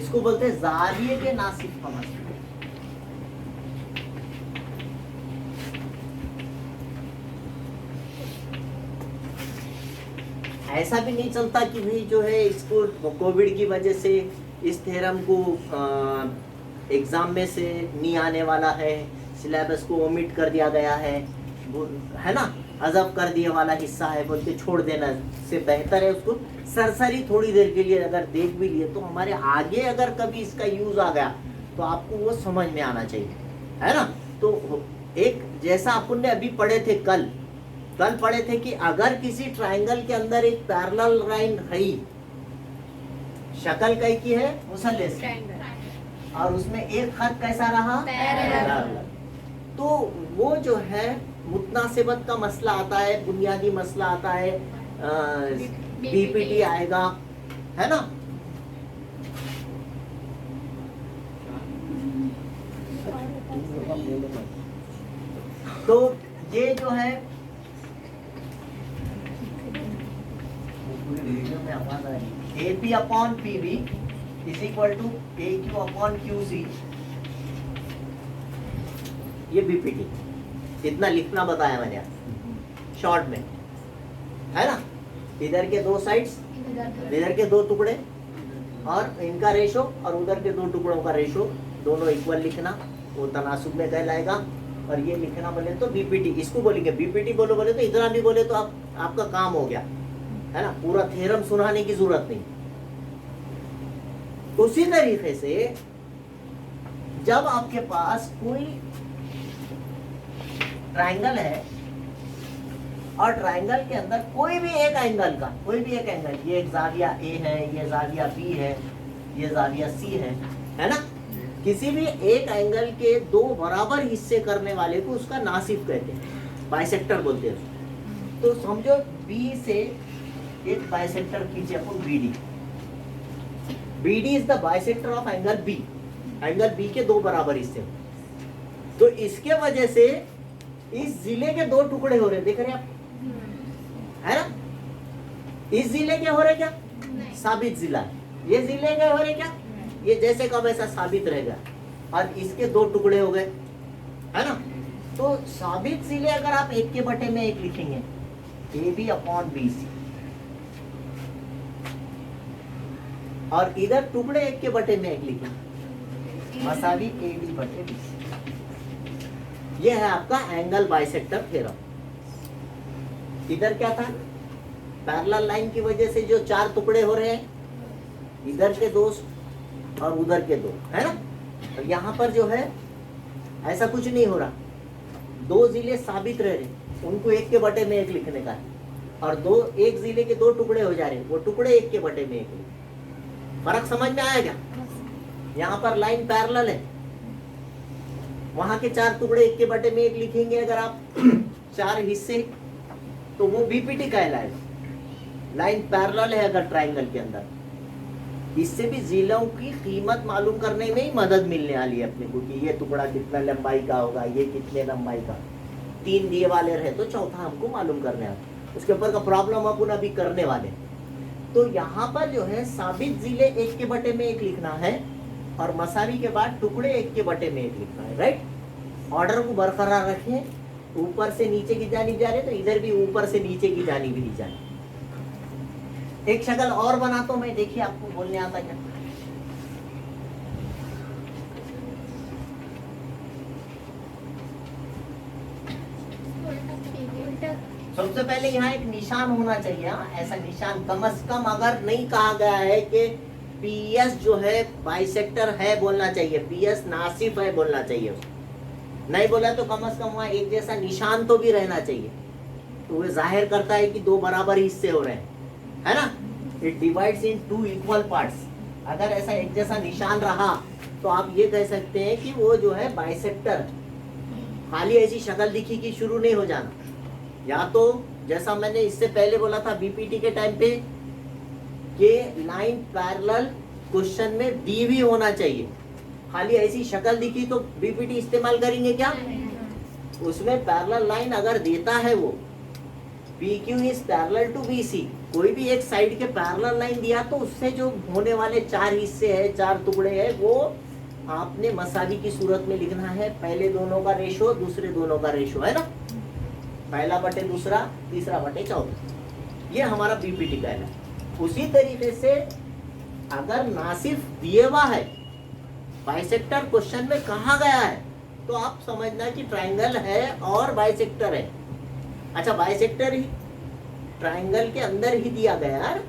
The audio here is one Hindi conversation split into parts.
इसको बोलते हैं जाविये के नासिफ का मसला। ऐसा भी नहीं चलता कि भाई जो है इसको कोविड की वजह से इस थ्योरम को एग्जाम में से नहीं आने वाला है, सिलेबस को ओमिट कर दिया गया है ना, हज़फ कर दिए वाला हिस्सा है बोल के छोड़ देना से बेहतर है उसको सरसरी थोड़ी देर के लिए अगर देख भी लिए तो हमारे आगे अगर कभी इसका यूज आ गया तो आपको वो समझ में आना चाहिए, है ना। तो एक जैसा अपन ने अभी पढ़े थे कल पढ़े थे कि अगर किसी ट्रायंगल के अंदर एक पैरेलल लाइन है, शक्ल कई की है मुसल्लस और उसमें एक खत कैसा रहा पैरेलल, तो वो जो है मुतनासिबत का मसला आता है, बुनियादी मसला आता है, बीपीटी आएगा, है ना। तो ये जो है में आवाज आ रही है, AP upon PV is equal to AQ upon QC, ये बीपीटी इतना लिखना बताया मैंने शॉर्ट में, है ना। इधर के दो साइड्स, इधर के दो टुकड़े और इनका रेशो और उधर के दो टुकड़ों का रेशो दोनों इक्वल लिखना, वो तनासुब में कहलाएगा। और ये लिखना बोले तो बीपीटी, इसको बोलेंगे बीपीटी बोले तो इतना भी बोले तो आपका काम हो गया, है ना, पूरा थ्योरम सुनाने की जरूरत नहीं। उसी तरीके से जब आपके पास कोई ट्रायंगल है और ट्रायंगल के अंदर कोई भी एक एंगल, ये एक जाविया A है, ये जाविया B है, ये जाविया C है ना, किसी भी एक एंगल के दो बराबर हिस्से करने वाले को उसका नासिफ कहते हैं, बाइसेक्टर बोलते हैं। तो समझो B से एक बाइसेक्टर कीजिए अपन BD is the bisector of angle B के दो बराबर हिस्से। तो इसके वजह से इस जिले के दो टुकड़े हो रहे, देख रहे हैं आप, है ना। इस जिले के हो रहे क्या, साबित जिला, ये जिले के हो रहे क्या, ये जैसे का वैसा साबित रहेगा, और इसके दो टुकड़े हो गए, है ना। तो साबित जिले अगर आप एक के बटे में एक लिखेंगे AB अपॉन BC, और इधर टुकड़े एक के बटे में एक लिखेंगे मसावी AD बटे BC, ये है आपका एंगल बाइसेक्टर थ्योरम। इधर क्या था, पैरेलल लाइन की वजह से जो चार टुकड़े हो रहे हैं, इधर के दो और उधर के दो, है ना। और यहाँ पर जो है ऐसा कुछ नहीं हो रहा, दो जिले साबित रह रहे, उनको एक के बटे में एक लिखने का है, और दो एक जिले के दो टुकड़े हो जा रहे हैं, वो टुकड़े एक के बटे में एक। फर्क समझ में आया क्या। यहाँ पर लाइन पैरेलल है, वहां के चार टुकड़े एक के बटे में एक लिखेंगे अगर आप चार हिस्से, तो वो बीपीटी कहलाएगा। लाइन पैरेलल है अगर ट्रायंगल के अंदर, इससे भी जिलों की कीमत मालूम करने में ही मदद मिलने वाली है अपने को, कि ये टुकड़ा कितना लंबाई का होगा, ये कितने लंबाई का, तीन दिए वाले रहे तो चौथा हमको मालूम करने आता, उसके ऊपर का प्रॉब्लम अपन अभी करने वाले। तो यहाँ पर जो है साबित जिले एक के बटे में एक लिखना है, और मसावी के बाद टुकड़े एक के बटे में एक लिखना है, राइट। ऑर्डर को बरकरार रखें, ऊपर से नीचे की जानिब जा रहे तो इधर भी ऊपर से नीचे की जानिब ही जाए। एक शक्ल और बनाता हूं मैं, देखिए आपको बोलने आता क्या। सबसे पहले यहाँ एक निशान होना चाहिए, ऐसा निशान कम से कम, अगर नहीं कहा गया है कि PS जो है बाइसेक्टर है बोलना चाहिए, PS नासिफ है बोलना चाहिए, नहीं बोला तो कम से कम वहाँ एक जैसा निशान तो भी रहना चाहिए, तो वो जाहिर करता है कि दो बराबर हिस्से हो रहे हैं, है ना। It divides into equal parts. अगर ऐसा एक जैसा निशान रहा तो आप ये कह सकते हैं कि वो जो है बाइसेक्टर। खाली ऐसी शक्ल दिखी कि शुरू नहीं हो जाना, या तो जैसा मैंने इससे पहले बोला था बीपीटी के टाइम पे कि लाइन पैरेलल क्वेश्चन में दी भी होना चाहिए। खाली ऐसी शक्ल दिखी तो बीपीटी इस्तेमाल करेंगे क्या, उसमें पैरेलल लाइन अगर देता है वो PQ is parallel to BC, कोई भी एक साइड के पैरेलल लाइन दिया तो उससे जो होने वाले चार हिस्से है, चार टुकड़े है, वो आपने मसावी की सूरत में लिखना है। पहले दोनों का रेशो, दूसरे दोनों का रेशो, है ना, पहला बटे दूसरा, तीसरा बटे चौथा। ये हमारा बीपीटी का है। उसी तरीके से अगर ना सिर्फ दिए हुआ है, बाइसेक्टर क्वेश्चन में कहा गया है, तो आप समझना कि ट्रायंगल है और बाइसेक्टर है। अच्छा, बाइसेक्टर ही ट्रायंगल के अंदर ही दिया गया है,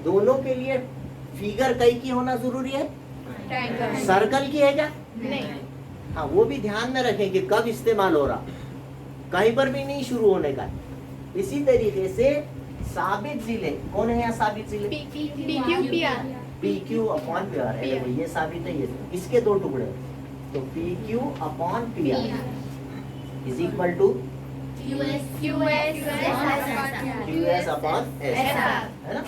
दोनों के लिए फिगर कई की होना जरूरी है, सर्कल की है क्या? नहीं। हाँ, वो भी ध्यान में रखें कि कब इस्तेमाल हो रहा, कहीं पर भी नहीं शुरू होने का। इसी तरीके से साबित जिले, कौन है यहाँ साबित जिले? P Q upon P R है, ये साबित है। ये इसके दो टुकड़े, तो P Q upon P R is equal to Q S upon S, है ना,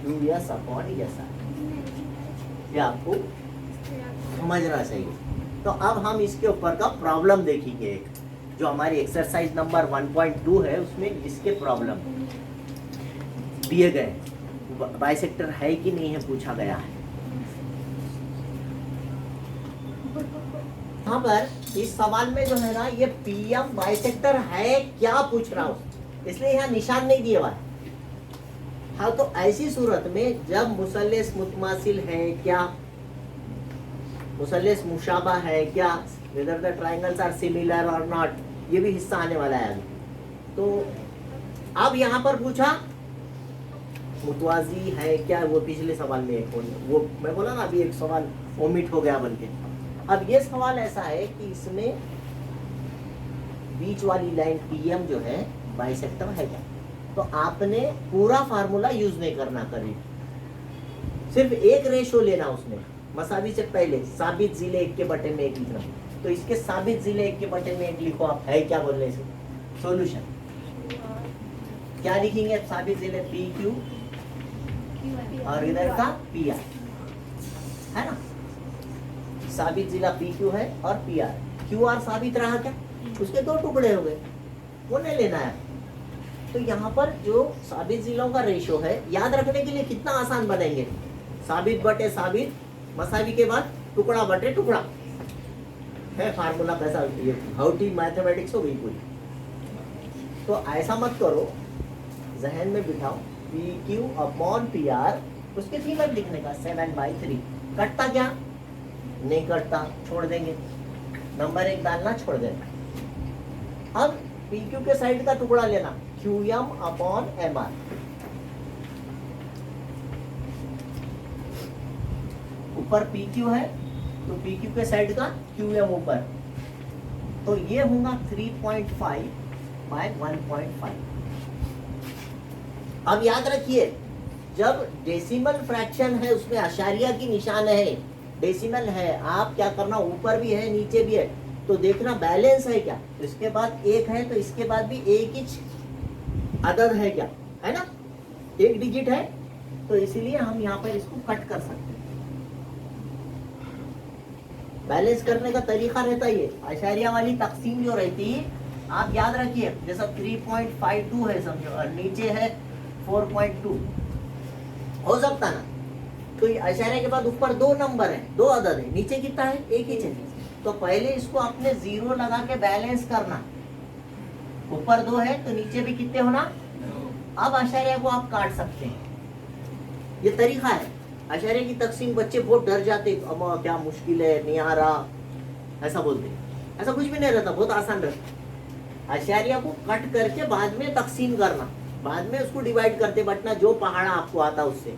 Q S upon S R. ये आपको समझना चाहिए। तो अब हम इसके ऊपर का प्रॉब्लम देखेंगे, एक जो हमारी एक्सरसाइज नंबर 1.2 है, उसमें इसके प्रॉब्लम दिए गए, बाइसेक्टर है कि नहीं है पूछा गया है। यहाँ पर इस सवाल में जो है ना, ये पीएम बाइसेक्टर है क्या पूछ रहा हूँ, इसलिए यहाँ निशान नहीं दिया हुआ है। हाँ, तो ऐसी सूरत में जब मुसल्लेस मुतमासिल है क्या, मुसल्लेस मुशाबा है क्या, whether the triangles are similar or not, ये भी हिस्सा आने वाला है अभी। तो अब यहाँ पर पूछा मुतवाजी है क्या, वो पिछले सवाल में एक वो मैं बोला ना, अभी एक सवाल ओमिट हो गया बनके। अब ये सवाल ऐसा है कि इसमें बीच वाली लाइन पीएम जो है बाइसेक्टर है क्या, तो आपने पूरा फार्मूला यूज नहीं करना, कभी सिर्फ एक रेशो लेना उसमें। मसावी से पहले साबित जिले 1 के बटे में 1 लिखना, तो इसके साबित जिले 1 के बटे में 1 लिखो आप, है क्या बोलने से सॉल्यूशन क्या लिखेंगे? साबित जिले पी क्यू और इधर का पी आर, है ना, साबित जिला पी क्यू है और पी आर। क्यू आर साबित रहा क्या, उसके दो टुकड़े हो गए, वो नहीं लेना है। तो यहाँ पर जो साबित जिलों का रेशो है, याद रखने के लिए कितना आसान बनाएंगे, साबित बटे साबित, मसावी के बाद टुकड़ा बटे टुकड़ा, है फार्मूला कैसा, ये हाउटी मैथमेटिक्स हो गई पूरी। तो ऐसा मत करो, जहन में बिठाओ, P Q upon P R, उसके फिगर लिखने का 7/3। कटता क्या? नहीं कटता, छोड़ देंगे, नंबर 1 डालना, छोड़ देना। अब पी क्यू के साइड का टुकड़ा लेना, Q M upon M R. ऊपर पी क्यू है तो पी क्यू के साइड का क्यू एम ऊपर, तो ये होगा 3.5 बाय 1.5। अब याद रखिए, जब डेसिमल फ्रैक्शन है उसमें अशारिया की निशान है, डेसिमल है, आप क्या करना, ऊपर भी है नीचे भी है, तो देखना बैलेंस है क्या, इसके बाद 1 है तो इसके बाद भी एक ही अदद है क्या, है ना, एक डिजिट है, तो इसीलिए हम यहाँ पर इसको कट कर सकते हैं। बैलेंस करने का तरीका रहता है ये, अशारिया वाली तकसीम जो रहती है, आप याद रखिए, जैसा 3.52 है समझो, और नीचे है 4.2, हो सकता ना, तो ये अशारिया के बाद ऊपर 2 नंबर है, 2 अदद है, नीचे कितना है, एक ही है, तो पहले इसको आपने 0 लगा के बैलेंस करना, ऊपर 2 है तो नीचे भी कितने होना। अब अशारिया को आप काट सकते हैं, ये तरीका है। अशारिया की तकसीम बच्चे बहुत डर जाते, अम्मा क्या मुश्किल है, नहीं आ रहा, ऐसा बोलते, ऐसा कुछ भी नहीं रहता, बहुत आसान रहता। अशारिया को कट करके बाद में तकसीम करना, बाद में उसको डिवाइड करते बटना, जो पहाड़ा आपको आता उससे।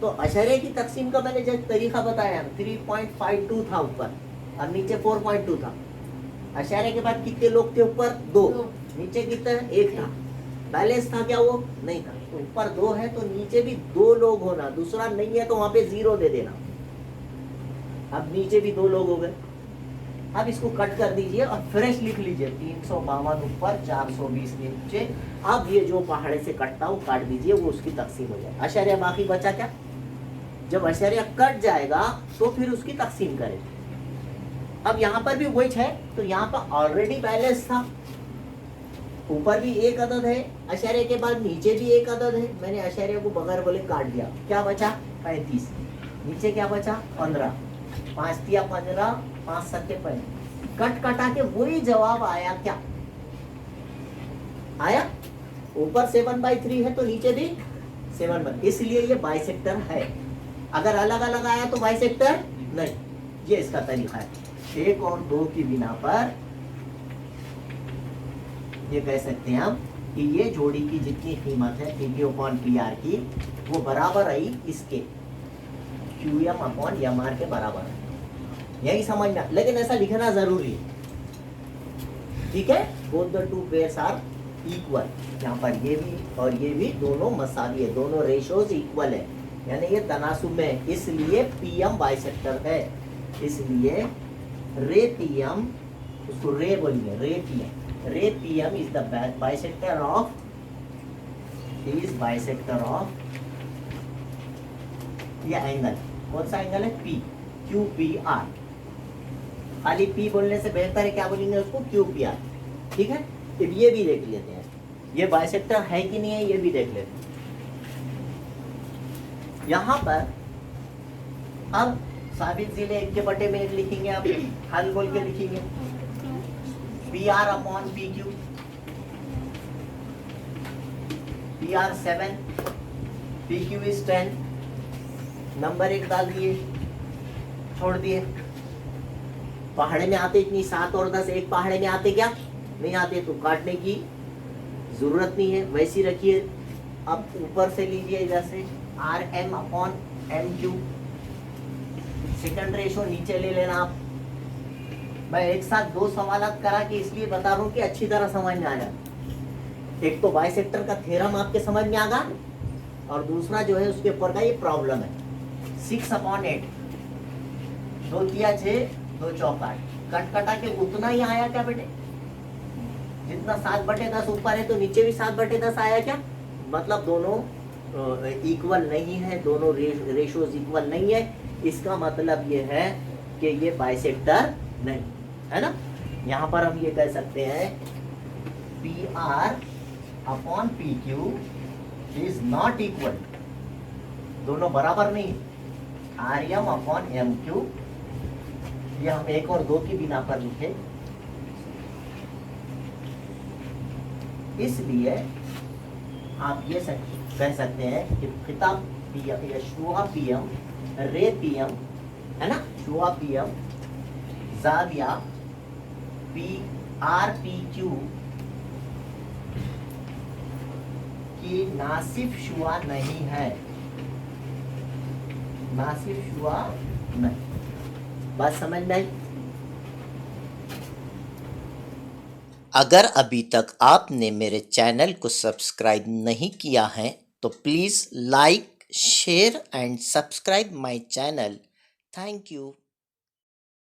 तो अशारिया की तकसीम का मैंने जो तरीका बताया, 3.52 था ऊपर और नीचे 4.2 था। अशारिया के बाद कितने लोग थे, ऊपर 2, नीचे कितना है, 1 था। बैलेंस था क्या, वो नहीं था, तो ऊपर 2 है तो नीचे भी 2 लोग होना, दूसरा नहीं है तो वहां पे 0 दे देना। अब नीचे भी 2 लोग हो गए। अब इसको कट कर दीजिए और फ्रेश लिख लीजिए, 352 ऊपर, 420 नीचे। अब ये जो पहाड़े से कटता वो काट दीजिए, वो उसकी तकसीम हो जाए। अशारिया बाकी बचा क्या, जब अशारिया कट जाएगा तो फिर उसकी तकसीम करें। अब यहाँ पर भी वही है, तो यहाँ पर ऑलरेडी बैलेंस था, ऊपर भी एक अदद है आश्चर्य के बाद, नीचे भी एक अदद है। मैंने आश्चर्य को बगैर बोले काट दिया, क्या बचा 35, नीचे क्या बचा 15, 5 तिया 15, 5 सत्ते 35, कट कटा के वही जवाब आया। क्या आया? ऊपर 7/3 है तो नीचे भी 7/, इसलिए ये बाइसेक्टर है। अगर अलग अलग आया तो बाइसेक्टर नहीं। ये इसका तरीका है। 1 और 2 की बिना पर ये कह सकते हैं हम कि ये जोड़ी की जितनी कीमत है PQ/PR की, वो बराबर आई इसके QM/MR के बराबर है। यही समझना, लेकिन ऐसा लिखना जरूरी है। ठीक है, both the two pairs are equal. यहाँ पर ये भी और ये भी दोनों मसावी है, दोनों रेशोज इक्वल है, यानी ये तनासुब में है, इसलिए PM बाइसेक्टर है। इसलिए रे PM, उसको रे बोलिए, रे PM is the bisector of, is bisector of ये एंगल। कौन सा एंगल है? QPR। खाली P बोलने से बेहतर है क्या बोलेंगे उसको? QPR। ठीक है, अब ये भी देख लेते हैं, ये बाइसेक्टर है कि नहीं है, ये भी देख लेते हैं। यहां पर अब साबित जिले 1/1 में लिखेंगे, आप हल बोल के लिखेंगे PR/PQ, PR 7, PQ is 10, number 1 डाल दिए, छोड़ दिए। पहाड़े में आते इतनी 7 और 10 एक पहाड़े में आते क्या? नहीं आते, तो काटने की जरूरत नहीं है, वैसी रखिए। अब ऊपर से लीजिए इधर से RM/MQ, सेकंड रेशो नीचे ले लेना आप। मैं एक साथ 2 सवालात करा के इसलिए बता रहा हूँ कि अच्छी तरह समझ में आ जाए। एक तो बाइसेक्टर का थ्योरम आपके समझ में आ गया, और दूसरा जो है उसके ऊपर का ये प्रॉब्लम है। 6/8, 2 तिया 6, 2 चौक 8, कट कटा के उतना ही आया क्या बेटे? जितना 7/10 ऊपर है तो नीचे भी 7/10 आया क्या? मतलब दोनों इक्वल नहीं है, दोनों रेशोज इक्वल नहीं है। इसका मतलब ये है कि ये बाइसेक्टर नहीं है ना। यहाँ पर हम ये कह सकते हैं PR/PQ इज नॉट इक्वल, दोनों बराबर नहीं। RM/MQ, ये हम 1 और 2 की बिना पर लिखे, इसलिए आप ये कह सकते हैं कि खिताब PM या शुआ PM, रे PM है ना, शुआ PM जाविया PRPQ की नासिफ शुआ नहीं है, नासिफ शुआ नहीं। बात समझ में आई? अगर अभी तक आपने मेरे चैनल को सब्सक्राइब नहीं किया है तो please like, share and subscribe my channel. Thank you.